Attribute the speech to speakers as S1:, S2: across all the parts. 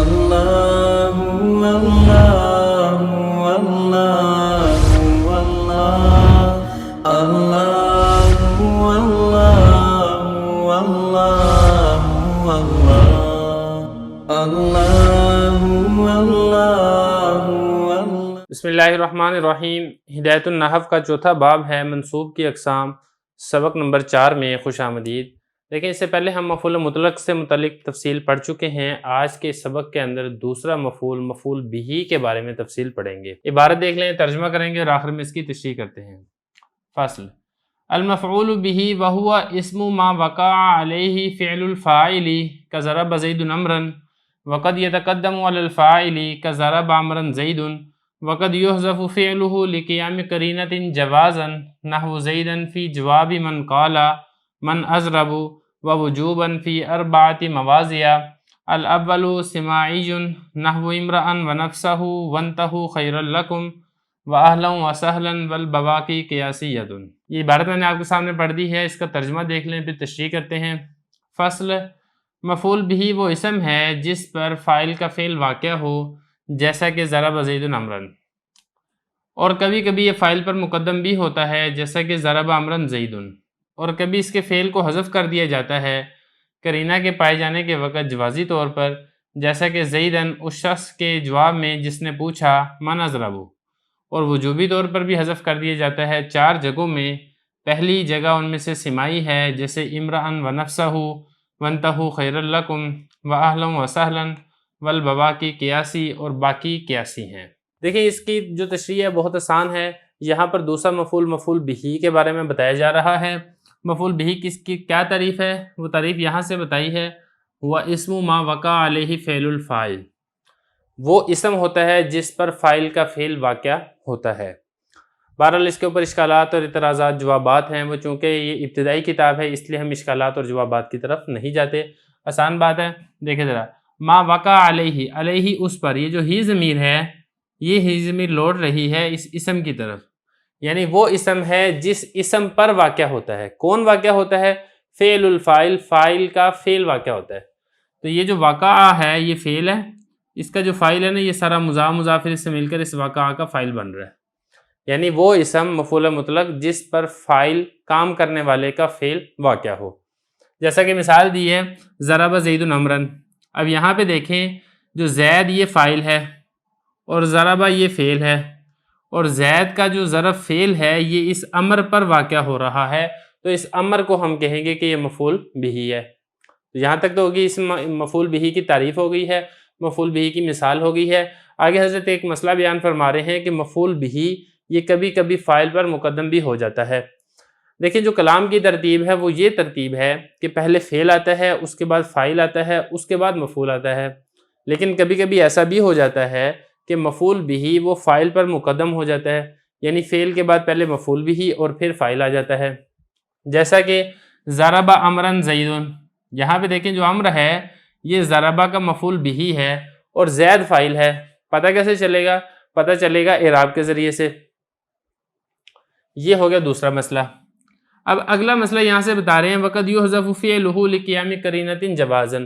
S1: اللہ اللہ اللہ اللہ اللہ اللہ۔
S2: بسم اللہ الرحمن الرحیم۔ ہدایت النحو کا چوتھا باب ہے منصوب کی اقسام، سبق نمبر 4 میں خوش آمدید۔ دیکھیں اس سے پہلے ہم مفعول مطلق سے متعلق تفصیل پڑھ چکے ہیں۔ آج کے سبق کے اندر دوسرا مفعول بہ کے بارے میں تفصیل پڑھیں گے۔ عبارت دیکھ لیں، ترجمہ کریں گے اور آخر میں اس کی تشریح کرتے ہیں۔ فصل: المفعول بہ وہو اسم ما وقع علیہ فعل الفاعل کضرب زید امرا وقد یتقدم علی الفاعل کضرب عمرا زید وقد یحذف فعلہ لقیام قرینۃ جوازا نحو زیدا فی جواب من قال من اضرب ووجوبا فی اربعۃ مواضع الاول سماعی نحو امرأ ونفسہ وانتہوا خیرا لکم واہلا وسہلا والبواقی قیاسیۃ۔ یہ عبارت میں نے آپ کے سامنے پڑھ دی ہے، اس کا ترجمہ دیکھ لیں پھر تشریح کرتے ہیں۔ فصل: مفعول بہ وہ اسم ہے جس پر فاعل کا فعل واقع ہو، جیسا کہ ضرب زید عمرا، اور کبھی کبھی یہ فاعل پر مقدم بھی ہوتا ہے، جیسا کہ ضرب عمرا زید، اور کبھی اس کے فعل کو حذف کر دیا جاتا ہے قرینہ کے پائے جانے کے وقت جوازی طور پر، جیسا کہ زیدن اس شخص کے جواب میں جس نے پوچھا من اضرب، اور وجوبی طور پر بھی حذف کر دیا جاتا ہے 4 جگہوں میں۔ پہلی جگہ ان میں سے سماعی ہے، جیسے امرأ ونفسہ وانتہوا خیرا لکم واہلا وسہلا والبواقی قیاسی، اور باقی قیاسی ہیں۔ دیکھیں اس کی جو تشریح ہے بہت آسان ہے۔ یہاں پر دوسرا مفعول بہ کے بارے میں بتایا جا رہا ہے۔ مفعول بہ کس کی کیا تعریف ہے؟ وہ تعریف یہاں سے بتائی ہے، وہ اسم ما وقع علیہ فعل الفاعل، وہ اسم ہوتا ہے جس پر فاعل کا فعل واقع ہوتا ہے۔ بہرحال اس کے اوپر اشکالات اور اعتراضات جوابات ہیں، وہ چونکہ یہ ابتدائی کتاب ہے اس لیے ہم اشکالات اور جوابات کی طرف نہیں جاتے، آسان بات ہے۔ دیکھیں ذرا، ما وقع علیہ، علیہ اس پر، یہ جو ہی ضمیر ہے، یہ ہی ضمیر لوٹ رہی ہے اس اسم کی طرف، یعنی وہ اسم ہے جس اسم پر واقع ہوتا ہے۔ کون واقع ہوتا ہے؟ فعل الفاعل، فاعل کا فعل واقع ہوتا ہے۔ تو یہ جو واقع ہے یہ فعل ہے، اس کا جو فاعل ہے نا، یہ سارا مضاف مضاف سے مل کر اس واقعہ کا فاعل بن رہا ہے، یعنی وہ اسم مفعول مطلق جس پر فاعل کام کرنے والے کا فعل واقع ہو۔ جیسا کہ مثال دی ہے ضرب زید عمرا۔ اب یہاں پہ دیکھیں، جو زید یہ فاعل ہے اور ضرب یہ فعل ہے، اور زید کا جو ضرب فعل ہے یہ اس امر پر واقع ہو رہا ہے، تو اس امر کو ہم کہیں گے کہ یہ مفعول بہ ہے۔ یہاں تک تو ہوگی اس مفعول بہ کی تعریف ہو گئی ہے، مفعول بہ کی مثال ہو گئی ہے۔ آگے حضرت ایک مسئلہ بیان فرما رہے ہیں کہ مفعول بہ یہ کبھی کبھی فاعل پر مقدم بھی ہو جاتا ہے۔ دیکھیں جو کلام کی ترتیب ہے وہ یہ ترتیب ہے کہ پہلے فعل آتا ہے، اس کے بعد فاعل آتا ہے، اس کے بعد مفعول آتا ہے۔ لیکن کبھی کبھی ایسا بھی ہو جاتا ہے کہ مفعول بہ وہ فاعل پر مقدم ہو جاتا ہے، یعنی فعل کے بعد پہلے مفعول بہ اور پھر فاعل آ جاتا ہے، جیسا کہ ضرب عمرا زید۔ یہاں پہ دیکھیں جو امر ہے یہ ضربہ کا مفعول بہ ہے اور زید فاعل ہے۔ پتہ کیسے چلے گا؟ پتہ چلے گا اعراب کے ذریعے سے۔ یہ ہو گیا دوسرا مسئلہ۔ اب اگلا مسئلہ یہاں سے بتا رہے ہیں، وقد یحذف فعلہ لقیام قرینۃ جوازا،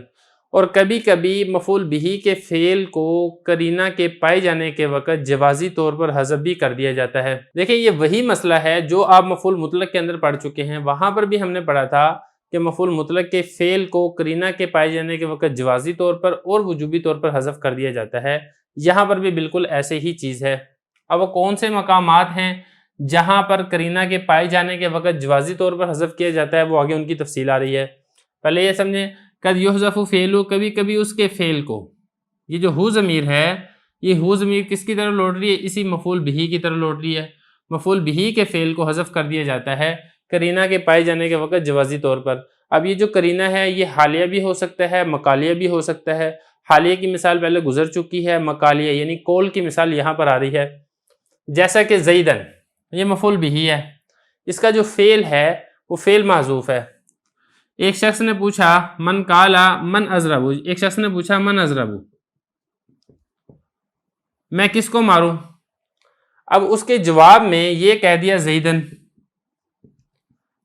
S2: اور کبھی کبھی مفعول بہ کے فعل کو قرینہ کے پائے جانے کے وقت جوازی طور پر حذف بھی کر دیا جاتا ہے۔ دیکھیں یہ وہی مسئلہ ہے جو آپ مفعول مطلق کے اندر پڑھ چکے ہیں، وہاں پر بھی ہم نے پڑھا تھا کہ مفعول مطلق کے فعل کو قرینہ کے پائے جانے کے وقت جوازی طور پر اور وجوبی طور پر حذف کر دیا جاتا ہے۔ یہاں پر بھی بالکل ایسے ہی چیز ہے۔ اب وہ کون سے مقامات ہیں جہاں پر قرینہ کے پائے جانے کے وقت جوازی طور پر حذف کیا جاتا ہے، وہ آگے ان کی تفصیل آ رہی ہے۔ پہلے یہ سمجھیں، قد یحذف فعلہ، کبھی کبھی اس کے فعل کو، یہ جو ہو ضمیر ہے، یہ ہو ضمیر کس کی طرف لوٹ رہی ہے؟ اسی مفعول بہ کی طرف لوٹ رہی ہے۔ مفعول بہ کے فعل کو حذف کر دیا جاتا ہے قرینہ کے پائے جانے کے وقت جوازی طور پر۔ اب یہ جو قرینہ ہے یہ حالیہ بھی ہو سکتا ہے، مقالیہ بھی ہو سکتا ہے۔ حالیہ کی مثال پہلے گزر چکی ہے، مقالیہ یعنی قول کی مثال یہاں پر آ رہی ہے، جیسا کہ زیدن، یہ مفعول بہ ہے، اس کا جو فعل ہے وہ فعل محذوف ہے۔ ایک شخص نے پوچھا من قالا من اضرب، ایک شخص نے پوچھا من اضرب، میں کس کو ماروں؟ اب اس کے جواب میں یہ کہہ دیا زیدن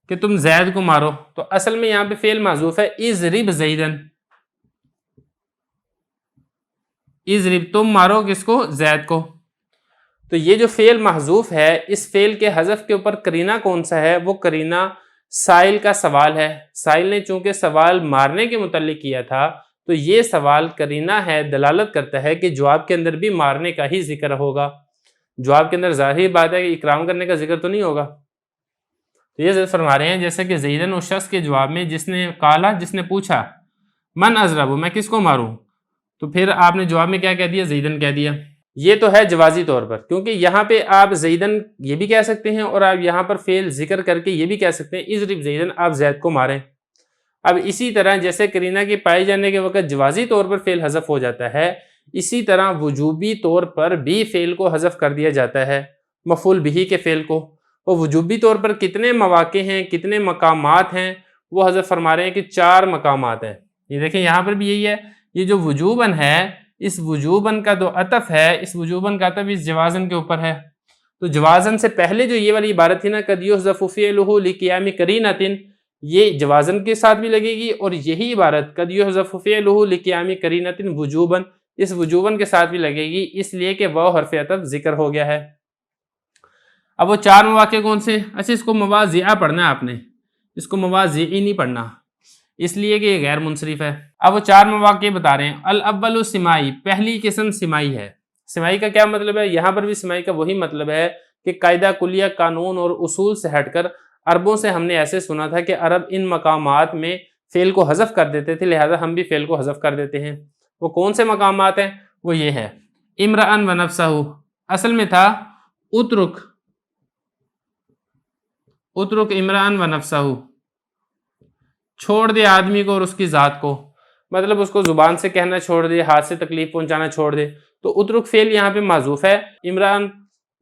S2: کہ تم زید کو مارو، تو اصل میں یہاں پہ فعل محذوف ہے اضرب زیدن، اضرب تم مارو کس کو؟ زید کو۔ تو یہ جو فعل محذوف ہے اس فعل کے حذف کے اوپر قرینہ کون سا ہے؟ وہ قرینہ سائل کا سوال ہے۔ سائل نے چونکہ سوال مارنے کے متعلق کیا تھا تو یہ سوال قرینہ ہے، دلالت کرتا ہے کہ جواب کے اندر بھی مارنے کا ہی ذکر ہوگا۔ جواب کے اندر ظاہری بات ہے کہ اکرام کرنے کا ذکر تو نہیں ہوگا۔ تو یہ ذکر فرما رہے ہیں جیسے کہ زیدن اس شخص کے جواب میں جس نے کالا، جس نے پوچھا من اضرب، میں کس کو ماروں، تو پھر آپ نے جواب میں کیا کہہ دیا؟ زیدن کہہ دیا۔ یہ تو ہے جوازی طور پر، کیونکہ یہاں پہ آپ زیدن یہ بھی کہہ سکتے ہیں اور آپ یہاں پر فعل ذکر کر کے یہ بھی کہہ سکتے ہیں اضرب زیدن، آپ زید کو ماریں۔ اب اسی طرح جیسے قرینہ کے پائے جانے کے وقت جوازی طور پر فعل حذف ہو جاتا ہے، اسی طرح وجوبی طور پر بھی فعل کو حذف کر دیا جاتا ہے، مفعول بہ کے فعل کو۔ وہ وجوبی طور پر کتنے مواقع ہیں، کتنے مقامات ہیں، وہ حذف فرما رہے ہیں کہ 4 مقامات ہیں۔ یہ دیکھیں یہاں پر بھی یہی ہے، یہ جو وجوباً ہے، اس وجوباً کا جو عطف ہے، اس وجوباً کا عطف اس جوازن کے اوپر ہے۔ تو جوازن سے پہلے جو یہ والی عبارت تھی نا قد یحذف فعلہ لقیام قرینۃ، یہ جوازن کے ساتھ بھی لگے گی، اور یہی عبارت قد یحذف فعلہ لقیام قرینۃ وجوباً، اس وجوباً کے ساتھ بھی لگے گی، اس لیے کہ وہ حرف عطف ذکر ہو گیا ہے۔ اب وہ 4 مواقع کون سے؟ اچھا اس کو مواضع پڑھنا ہے آپ نے، اس کو مواضع نہیں پڑھنا، اس لیے کہ یہ غیر منصرف ہے۔ اب وہ 4 مواقع بتا رہے ہیں۔ الاول سمائی، پہلی قسم سمائی ہے۔ سمائی کا کیا مطلب ہے؟ یہاں پر بھی سمائی کا وہی مطلب ہے کہ قاعدہ کلیہ، قانون اور اصول سے ہٹ کر عربوں سے ہم نے ایسے سنا تھا کہ عرب ان مقامات میں فعل کو حذف کر دیتے تھے، لہذا ہم بھی فعل کو حذف کر دیتے ہیں۔ وہ کون سے مقامات ہیں؟ وہ یہ ہے امرأن و نفسہ، اصل میں تھا اترک امرأن و نفسہ، چھوڑ دے آدمی کو اور اس کی ذات کو، مطلب اس کو زبان سے کہنا چھوڑ دے، ہاتھ سے تکلیف پہنچانا چھوڑ دے۔ تو اترک فعل یہاں پہ معذوف ہے، عمران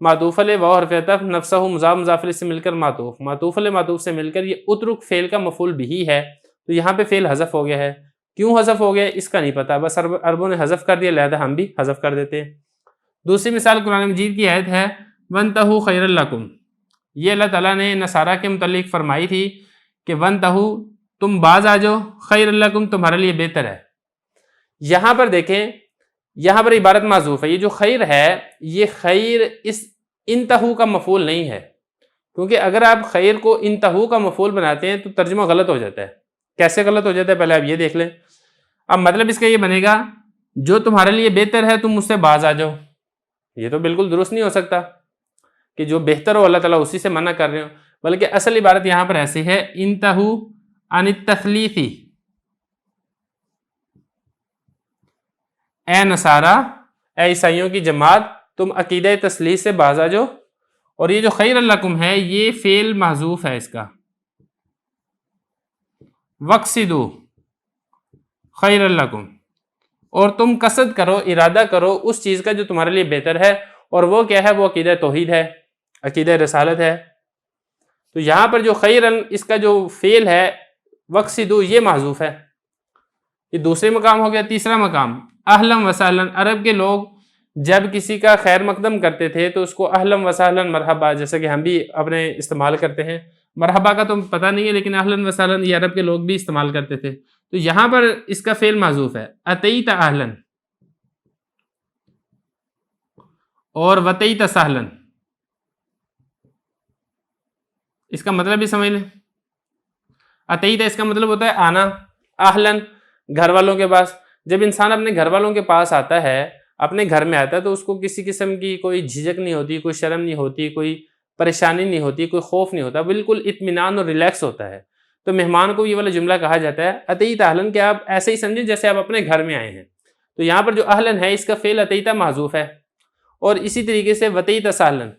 S2: معطوف علیہ، واو حرف عطف، نفسہ مضاف مضاف علیہ سے مل کر معطوف، معطوف علیہ معطوف سے مل کر یہ اترک فعل کا مفعول بہ ہے۔ تو یہاں پہ فعل حذف ہو گیا ہے، کیوں حذف ہو گیا اس کا نہیں پتا، بس عربوں نے حذف کر دیا لہذا ہم بھی حذف کر دیتے ہیں۔ دوسری مثال قرآن مجید کی آیت ہے وَانْتَهُوا خَيْرًا لَكُمْ، یہ اللہ تعالیٰ نے نصارہ کے متعلق فرمائی تھی کہ وَانْتَهُوا، تم باز آ جاؤ، خیر لکم، تمہارے لیے بہتر ہے۔ یہاں پر دیکھیں، یہاں پر عبارت معذوف ہے، یہ جو خیر ہے یہ خیر اس انتہو کا مفعول نہیں ہے، کیونکہ اگر آپ خیر کو انتہو کا مفعول بناتے ہیں تو ترجمہ غلط ہو جاتا ہے۔ کیسے غلط ہو جاتا ہے پہلے آپ یہ دیکھ لیں۔ اب مطلب اس کا یہ بنے گا جو تمہارے لیے بہتر ہے تم مجھ سے باز آ جاؤ، یہ تو بالکل درست نہیں ہو سکتا کہ جو بہتر ہو اللہ تعالیٰ اسی سے منع کر رہے ہو، بلکہ اصل عبارت یہاں پر ایسی ہے انتہو عن التثلیث، اے نصارہ، اے عیسائیوں کی جماعت، تم عقیدہ تثلیث سے باز آ جاؤ۔ اور یہ جو خیر لکم ہے یہ فعل محذوف ہے، اس کا وقصدوا خیر لکم، اور تم قصد کرو، ارادہ کرو اس چیز کا جو تمہارے لیے بہتر ہے، اور وہ کیا ہے؟ وہ عقیدہ توحید ہے، عقیدہ رسالت ہے۔ تو یہاں پر جو خیرن اس کا جو فعل ہے وقصدوا یہ محذوف ہے، یہ دوسرے مقام ہو گیا۔ تیسرا مقام اہلم وسہلن، عرب کے لوگ جب کسی کا خیر مقدم کرتے تھے تو اس کو اہلم وسہلن مرحبا، جیسا کہ ہم بھی اپنے استعمال کرتے ہیں، مرحبا کا تو پتہ نہیں ہے لیکن اہلن وسہلن یہ عرب کے لوگ بھی استعمال کرتے تھے۔ تو یہاں پر اس کا فعل محذوف ہے، اتیت اہلن اور وتیت سہلن، اس کا مطلب بھی سمجھ لیں۔ اتیت اس کا مطلب ہوتا ہے آنا، اہلن گھر والوں کے پاس۔ جب انسان اپنے گھر والوں کے پاس آتا ہے، اپنے گھر میں آتا ہے، تو اس کو کسی قسم کی کوئی جھجک نہیں ہوتی، کوئی شرم نہیں ہوتی، کوئی پریشانی نہیں ہوتی، کوئی خوف نہیں ہوتا، بالکل اطمینان اور ریلیکس ہوتا ہے۔ تو مہمان کو یہ والا جملہ کہا جاتا ہے اتیت اہلن، کہ آپ ایسے ہی سمجھیں جیسے آپ اپنے گھر میں آئے ہیں۔ تو یہاں پر جو اہلن ہے اس کا فعل اتیت محذوف ہے، اور اسی طریقے سے وتیت سہلن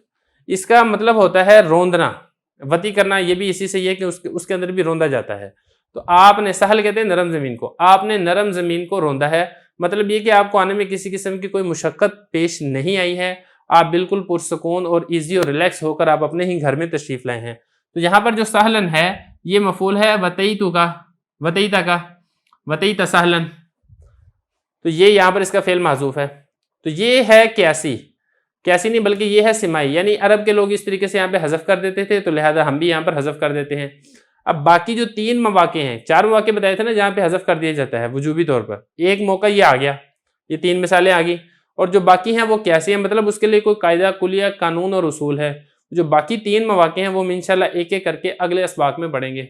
S2: اس کا مطلب ہوتا ہے روندنا، وتی کرنا، یہ بھی اسی سے یہ کہ اس کے اندر بھی روندا جاتا ہے۔ تو آپ نے، سہل کہتے ہیں نرم زمین کو، آپ نے نرم زمین کو روندا ہے، مطلب یہ کہ آپ کو آنے میں کسی قسم کی کوئی مشقت پیش نہیں آئی ہے، آپ بالکل پرسکون اور ایزی اور ریلیکس ہو کر آپ اپنے ہی گھر میں تشریف لائے ہیں۔ تو یہاں پر جو سہلن ہے یہ مفعول ہے وتیتو کا، وتیتا کا، وتیت سہلن، تو یہ یہاں پر اس کا فعل محذوف ہے۔ تو یہ ہے قیاسی نہیں بلکہ یہ ہے سمائی، یعنی عرب کے لوگ اس طریقے سے یہاں پہ حذف کر دیتے تھے، تو لہذا ہم بھی یہاں پر حذف کر دیتے ہیں۔ اب باقی جو 3 مواقع ہیں، 4 مواقع بتائے تھے نا جہاں پہ حذف کر دیا جاتا ہے وجوبی طور پر، ایک موقع یہ آ گیا یہ 3 مثالیں آ گئی، اور جو باقی ہیں وہ کیسی ہیں، مطلب اس کے لیے کوئی قاعدہ کلیہ قانون اور اصول ہے۔ جو باقی 3 مواقع ہیں وہ ہم انشاءاللہ ایک ایک کر کے اگلے اسباق میں پڑھیں گے۔